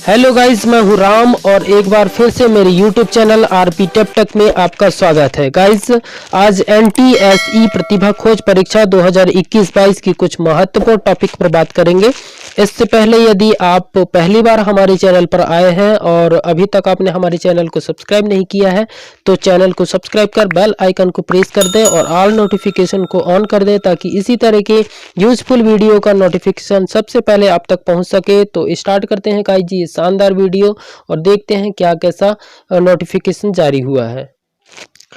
Hello guys, मैं हूं राम और एक बार फिर से मेरे YouTube channel RP tape tech में आपका स्वागत है। गाइस, आज एनटीएसई प्रतिभा खोज परीक्षा 2021-22 की कुछ महत्वपूर्ण टॉपिक पर बात करेंगे। इससे पहले यदि आप पहली बार हमारे चैनल पर आए हैं और अभी तक आपने हमारे चैनल को सब्सक्राइब नहीं किया है तो चैनल को सब्सक्राइब कर बेल आइकन को प्रेस कर दें और ऑल नोटिफिकेशन को ऑन कर दें ताकि इसी तरह के यूजफुल वीडियो का नोटिफिकेशन सबसे पहले आप तक पहुंच सके। तो स्टार्ट करते हैं गाइस जी शानदार वीडियो और देखते हैं क्या कैसा नोटिफिकेशन जारी हुआ है।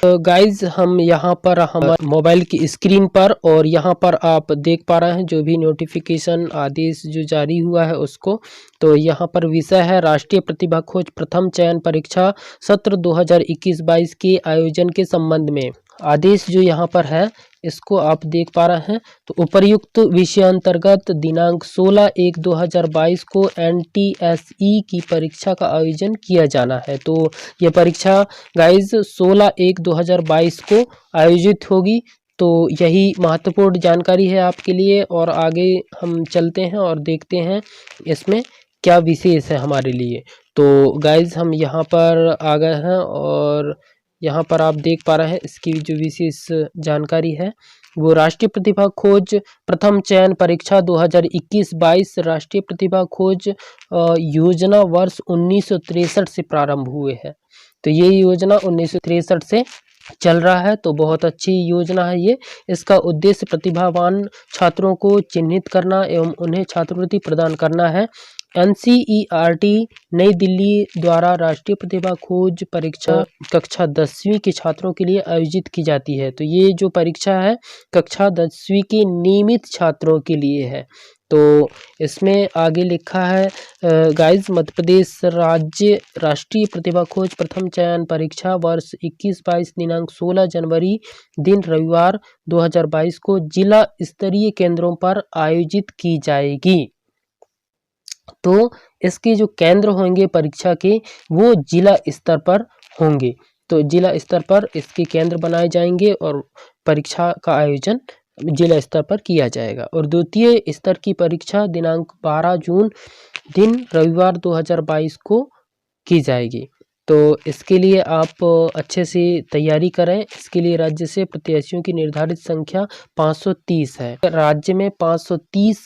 गाइज, हम यहाँ पर हमारे मोबाइल की स्क्रीन पर और यहाँ पर आप देख पा रहे हैं जो भी नोटिफिकेशन आदेश जो जारी हुआ है उसको। तो यहाँ पर विषय है राष्ट्रीय प्रतिभा खोज प्रथम चयन परीक्षा सत्र 2021-22 के आयोजन के संबंध में आदेश जो यहाँ पर है इसको आप देख पा रहे हैं। तो उपर्युक्त विषय अंतर्गत दिनांक 16/1/2022 को एनटीएसई की परीक्षा का आयोजन किया जाना है। तो यह परीक्षा गाइज 16/1/2022 को आयोजित होगी। तो यही महत्वपूर्ण जानकारी है आपके लिए और आगे हम चलते हैं और देखते हैं इसमें क्या विशेष है हमारे लिए। तो गाइज, हम यहाँ पर आ गए हैं और यहाँ पर आप देख पा रहे हैं इसकी जो विशेष जानकारी है वो राष्ट्रीय प्रतिभा खोज प्रथम चयन परीक्षा 2021-22 राष्ट्रीय प्रतिभा खोज योजना वर्ष 1963 से प्रारंभ हुए हैं। तो ये योजना 1963 से चल रहा है। तो बहुत अच्छी योजना है ये। इसका उद्देश्य प्रतिभावान छात्रों को चिन्हित करना एवं उन्हें छात्रवृत्ति प्रदान करना है। एनसीईआरटी नई दिल्ली द्वारा राष्ट्रीय प्रतिभा खोज परीक्षा कक्षा 10वीं के छात्रों के लिए आयोजित की जाती है। तो ये जो परीक्षा है कक्षा 10वीं के नियमित छात्रों के लिए है। तो इसमें आगे लिखा है गाइज, मध्य प्रदेश राज्य राष्ट्रीय प्रतिभा खोज प्रथम चयन परीक्षा वर्ष 21-22 दिनांक 16 जनवरी दिन रविवार 2022 को जिला स्तरीय केंद्रों पर आयोजित की जाएगी। तो इसके जो केंद्र होंगे परीक्षा के वो जिला स्तर पर होंगे। तो जिला स्तर पर इसके केंद्र बनाए जाएंगे और परीक्षा का आयोजन जिला स्तर पर किया जाएगा। और द्वितीय स्तर की परीक्षा दिनांक 12 जून दिन रविवार 2022 को की जाएगी। तो इसके लिए आप अच्छे से तैयारी करें। इसके लिए राज्य से प्रत्याशियों की निर्धारित संख्या 530 है। राज्य में 530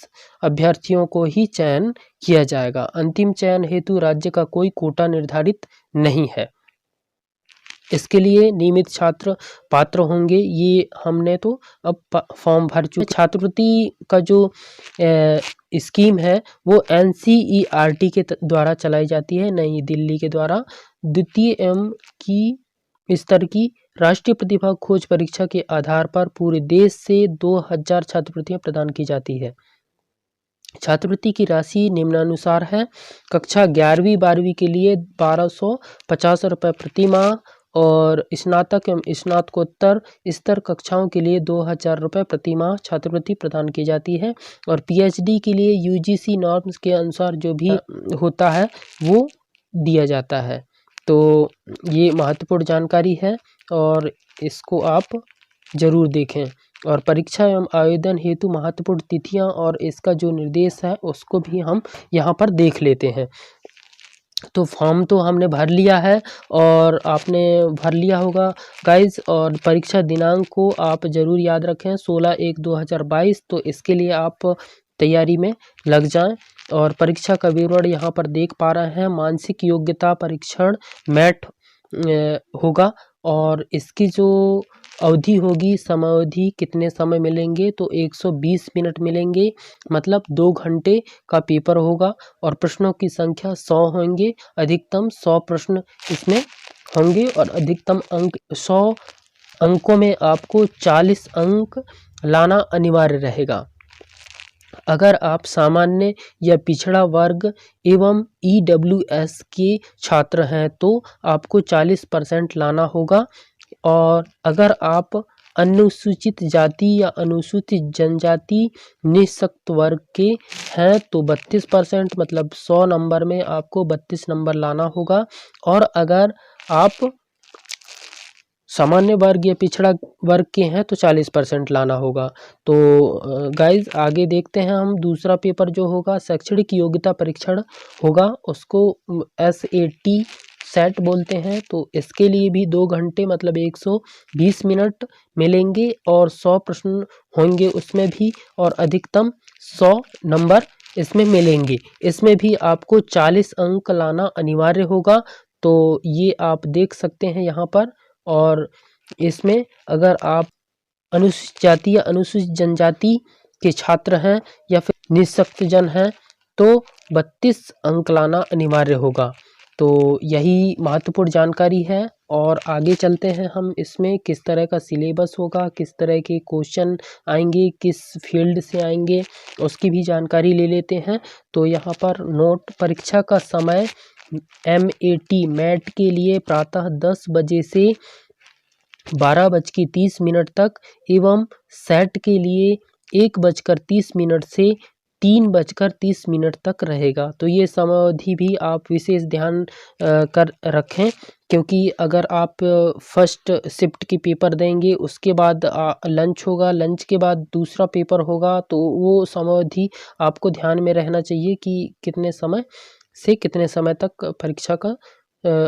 अभ्यर्थियों को ही चयन किया जाएगा। अंतिम चयन हेतु राज्य का कोई कोटा निर्धारित नहीं है। इसके लिए नियमित छात्र पात्र होंगे। ये हमने तो अब फॉर्म भर चुके। छात्रवृत्ति का जो स्कीम है वो एनसीईआरटी के द्वारा चलाई जाती है, नई दिल्ली के द्वारा। द्वितीय एवं की स्तर की राष्ट्रीय प्रतिभा खोज परीक्षा के आधार पर पूरे देश से 2000 छात्रवृत्तियां प्रदान की जाती है। छात्रवृत्ति की राशि निम्नानुसार है। कक्षा 11वीं 12वीं के लिए 1250 रुपये प्रति माह और स्नातक एवं स्नातकोत्तर स्तर कक्षाओं के लिए 2000 रुपये प्रति माह छात्रवृत्ति प्रदान की जाती है। और पीएचडी के लिए यूजीसी नॉर्म्स के अनुसार जो भी होता है वो दिया जाता है। तो ये महत्वपूर्ण जानकारी है और इसको आप ज़रूर देखें। और परीक्षा एवं आवेदन हेतु महत्वपूर्ण तिथियां और इसका जो निर्देश है उसको भी हम यहाँ पर देख लेते हैं। तो फॉर्म तो हमने भर लिया है और आपने भर लिया होगा गाइज। और परीक्षा दिनांक को आप ज़रूर याद रखें 16/1/2022। तो इसके लिए आप तैयारी में लग जाएं। और परीक्षा का विवरण यहाँ पर देख पा रहे हैं। मानसिक योग्यता परीक्षण मैट होगा और इसकी जो अवधि होगी समयावधि कितने समय मिलेंगे तो 120 मिनट मिलेंगे, मतलब 2 घंटे का पेपर होगा। और प्रश्नों की संख्या 100 होंगे। अधिकतम 100 प्रश्न इसमें होंगे और अधिकतम अंक 100 अंकों में आपको 40 अंक लाना अनिवार्य रहेगा। अगर आप सामान्य या पिछड़ा वर्ग एवं ईडब्ल्यूएस के छात्र हैं तो आपको 40% लाना होगा। और अगर आप अनुसूचित जाति या अनुसूचित जनजाति निःशक्त वर्ग के हैं तो 32%, मतलब 100 नंबर में आपको 32 नंबर लाना होगा। और अगर आप सामान्य वर्ग या पिछड़ा वर्ग के हैं तो 40% लाना होगा। तो गाइज आगे देखते हैं हम। दूसरा पेपर जो होगा शैक्षणिक योग्यता परीक्षण होगा, उसको SAT सेट बोलते हैं। तो इसके लिए भी 2 घंटे मतलब 120 मिनट मिलेंगे और 100 प्रश्न होंगे उसमें भी, और अधिकतम 100 नंबर इसमें मिलेंगे। इसमें भी आपको 40 अंक लाना अनिवार्य होगा। तो ये आप देख सकते हैं यहाँ पर। और इसमें अगर आप अनुसूचित जाति या अनुसूचित जनजाति के छात्र हैं या फिर निःशक्तजन हैं तो 32 अंक लाना अनिवार्य होगा। तो यही महत्वपूर्ण जानकारी है। और आगे चलते हैं हम। इसमें किस तरह का सिलेबस होगा, किस तरह के क्वेश्चन आएंगे, किस फील्ड से आएंगे, उसकी भी जानकारी ले लेते हैं। तो यहाँ पर नोट परीक्षा का समय मैट के लिए प्रातः 10 बजे से 12:30 तक एवं सेट के लिए 1:30 से 3:30 तक रहेगा। तो ये समय अवधि भी आप विशेष ध्यान कर रखें, क्योंकि अगर आप फर्स्ट शिफ्ट की पेपर देंगे उसके बाद लंच होगा, लंच के बाद दूसरा पेपर होगा, तो वो समय अवधि आपको ध्यान में रहना चाहिए कि कितने समय से कितने समय तक परीक्षा का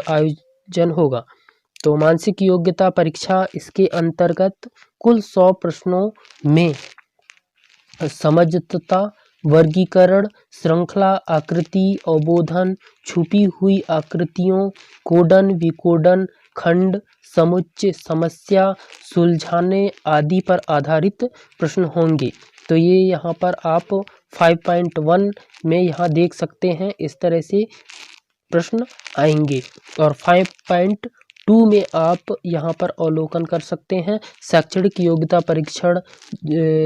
आयोजन होगा। तो मानसिक योग्यता परीक्षा, इसके अंतर्गत कुल 100 प्रश्नों में समझता, वर्गीकरण, श्रृंखला, आकृति, अवबोधन, छुपी हुई आकृतियों, कोडन, विकोडन, खंड, समुच्चय, समस्या सुलझाने आदि पर आधारित प्रश्न होंगे। तो ये यहाँ पर आप 5.1 में यहाँ देख सकते हैं, इस तरह से प्रश्न आएंगे। और 5.2 में आप यहाँ पर अवलोकन कर सकते हैं शैक्षणिक योग्यता परीक्षण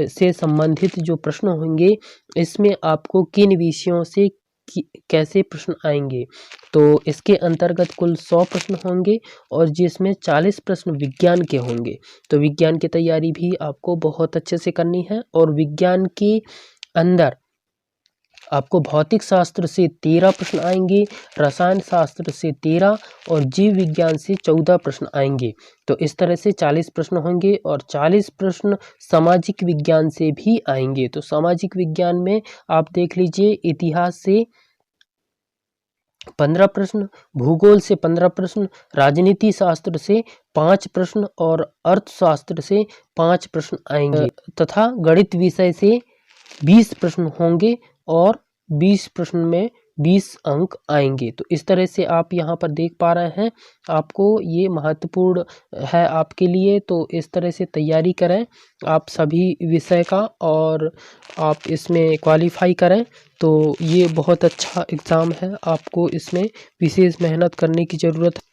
से संबंधित जो प्रश्न होंगे, इसमें आपको किन विषयों से कैसे प्रश्न आएंगे। तो इसके अंतर्गत कुल 100 प्रश्न होंगे और जिसमें 40 प्रश्न विज्ञान के होंगे। तो विज्ञान की तैयारी भी आपको बहुत अच्छे से करनी है। और विज्ञान के अंदर आपको भौतिक शास्त्र से 13 प्रश्न आएंगे, रसायन शास्त्र से 13 और जीव विज्ञान से 14 प्रश्न आएंगे। तो इस तरह से 40 प्रश्न होंगे और 40 प्रश्न सामाजिक विज्ञान से भी आएंगे। तो सामाजिक विज्ञान में आप देख लीजिए, इतिहास से 15 प्रश्न, भूगोल से 15 प्रश्न, राजनीति शास्त्र से 5 प्रश्न और अर्थशास्त्र से 5 प्रश्न आएंगे तथा गणित विषय से 20 प्रश्न होंगे और 20 प्रश्न में 20 अंक आएंगे। तो इस तरह से आप यहाँ पर देख पा रहे हैं, आपको ये महत्वपूर्ण है आपके लिए। तो इस तरह से तैयारी करें आप सभी विषय का और आप इसमें क्वालिफाई करें। तो ये बहुत अच्छा एग्ज़ाम है, आपको इसमें विशेष मेहनत करने की ज़रूरत है।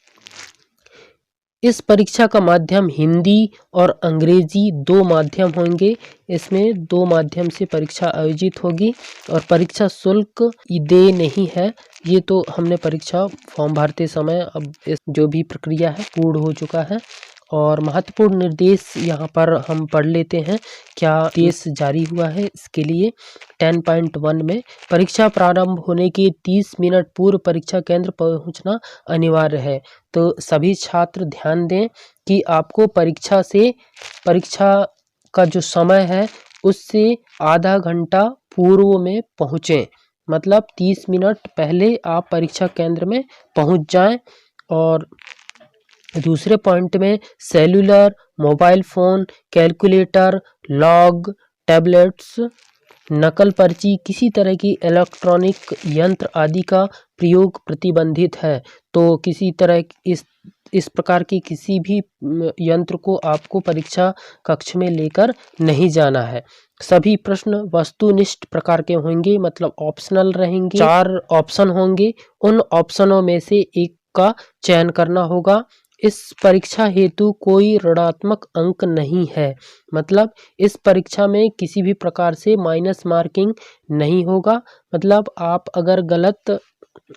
इस परीक्षा का माध्यम हिंदी और अंग्रेजी 2 माध्यम होंगे। इसमें 2 माध्यम से परीक्षा आयोजित होगी और परीक्षा शुल्क देय नहीं है। ये तो हमने परीक्षा फॉर्म भरते समय अब इस जो भी प्रक्रिया है पूर्ण हो चुका है। और महत्वपूर्ण निर्देश यहाँ पर हम पढ़ लेते हैं, क्या निर्देश जारी हुआ है इसके लिए। 10.1 में परीक्षा प्रारंभ होने के 30 मिनट पूर्व परीक्षा केंद्र पहुँचना अनिवार्य है। तो सभी छात्र ध्यान दें कि आपको परीक्षा का जो समय है उससे आधा घंटा पूर्व में पहुँचें, मतलब 30 मिनट पहले आप परीक्षा केंद्र में पहुँच जाएं। और दूसरे पॉइंट में cellular, mobile phone, calculator, log, tablets, नकल पर्ची, किसी तरह की इलेक्ट्रॉनिक यंत्र आदि का प्रयोग प्रतिबंधित है। तो किसी तरह इस प्रकार की किसी भी यंत्र को आपको परीक्षा कक्ष में लेकर नहीं जाना है। सभी प्रश्न वस्तुनिष्ठ प्रकार के होंगे, मतलब ऑप्शनल रहेंगे। 4 ऑप्शन होंगे, उन ऑप्शनों में से एक का चयन करना होगा। इस परीक्षा हेतु कोई ऋणात्मक अंक नहीं है, मतलब इस परीक्षा में किसी भी प्रकार से माइनस मार्किंग नहीं होगा। मतलब आप अगर गलत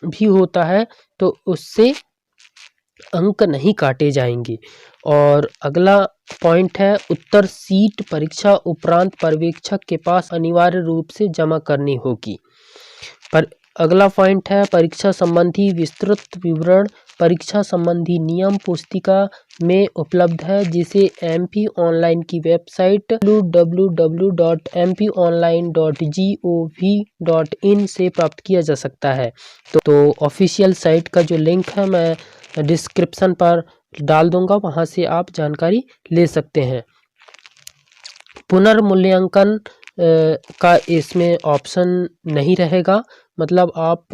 भी होता है तो उससे अंक नहीं काटे जाएंगे। और अगला पॉइंट है, उत्तर सीट परीक्षा उपरांत पर्यवेक्षक के पास अनिवार्य रूप से जमा करनी होगी। पर अगला पॉइंट है परीक्षा संबंधी विस्तृत विवरण परीक्षा संबंधी नियम पुस्तिका में उपलब्ध है, जिसे एमपी ऑनलाइन की वेबसाइट www.mponline.gov.in से प्राप्त किया जा सकता है। तो ऑफिशियल साइट का जो लिंक है मैं डिस्क्रिप्शन पर डाल दूंगा, वहां से आप जानकारी ले सकते हैं। पुनर्मूल्यांकन का इसमें ऑप्शन नहीं रहेगा, मतलब आप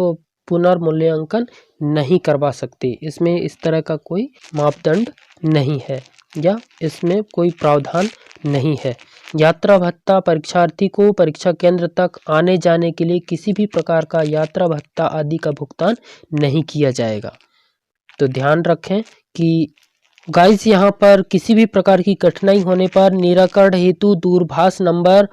पुनर्मूल्यांकन नहीं करवा सकते, इसमें इस तरह का कोई मापदंड नहीं है या इसमें कोई प्रावधान नहीं है। यात्रा भत्ता परीक्षार्थी को परीक्षा केंद्र तक आने जाने के लिए किसी भी प्रकार का यात्रा भत्ता आदि का भुगतान नहीं किया जाएगा। तो ध्यान रखें कि गाइस यहाँ पर किसी भी प्रकार की कठिनाई होने पर निराकरण हेतु दूरभाष नंबर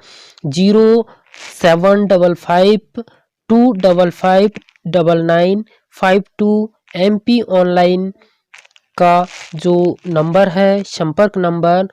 0755255952 MP ऑनलाइन का जो नंबर है, संपर्क नंबर,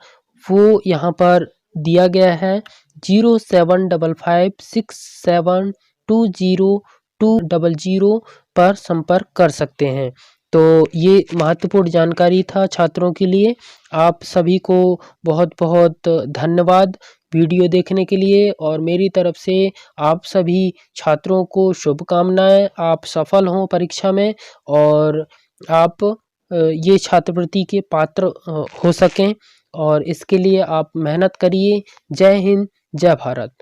वो यहाँ पर दिया गया है 0755672020 पर संपर्क कर सकते हैं। तो ये महत्वपूर्ण जानकारी था छात्रों के लिए। आप सभी को बहुत बहुत धन्यवाद वीडियो देखने के लिए, और मेरी तरफ से आप सभी छात्रों को शुभकामनाएं। आप सफल हों परीक्षा में और आप ये छात्रवृत्ति के पात्र हो सकें, और इसके लिए आप मेहनत करिए। जय हिंद, जय भारत।